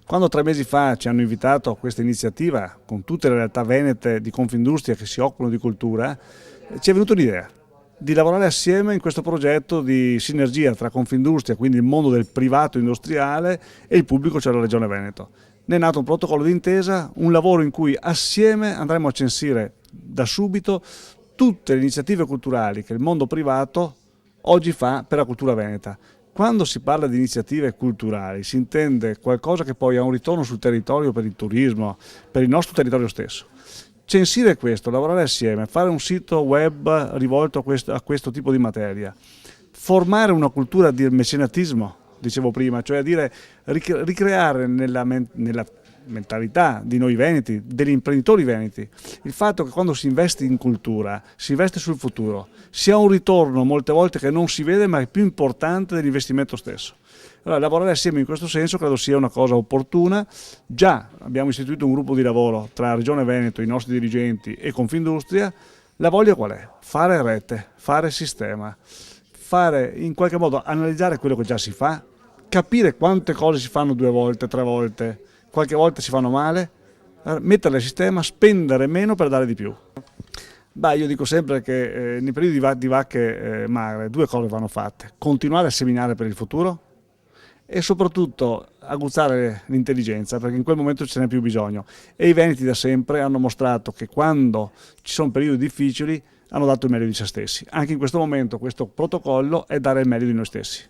Quando 3 mesi fa ci hanno invitato a questa iniziativa con tutte le realtà venete di Confindustria che si occupano di cultura, ci è venuta l'idea di lavorare assieme in questo progetto di sinergia tra Confindustria, quindi il mondo del privato industriale, e il pubblico, cioè la Regione Veneto. Ne è nato un protocollo d'intesa, un lavoro in cui assieme andremo a censire da subito tutte le iniziative culturali che il mondo privato oggi fa per la cultura veneta. Quando si parla di iniziative culturali si intende qualcosa che poi ha un ritorno sul territorio per il turismo, per il nostro territorio stesso. Censire questo, lavorare assieme, fare un sito web rivolto a questo tipo di materia, formare una cultura di mecenatismo, dicevo prima, cioè dire ricreare nella mentalità di noi veneti, degli imprenditori veneti, il fatto che quando si investe in cultura, si investe sul futuro, si ha un ritorno molte volte che non si vede ma è più importante dell'investimento stesso. Allora, lavorare assieme in questo senso credo sia una cosa opportuna. Già abbiamo istituito un gruppo di lavoro tra Regione Veneto, i nostri dirigenti e Confindustria. La voglia qual è? Fare rete, fare sistema, fare in qualche modo analizzare quello che già si fa, capire quante cose si fanno 2 volte, 3 volte, qualche volta si fanno male, metterle a sistema, spendere meno per dare di più. Beh, io dico sempre che nei periodi di vacche magre 2 cose vanno fatte: continuare a seminare per il futuro e soprattutto aguzzare l'intelligenza, perché in quel momento ce n'è più bisogno. E i veneti da sempre hanno mostrato che quando ci sono periodi difficili hanno dato il meglio di se stessi. Anche in questo momento questo protocollo è dare il meglio di noi stessi.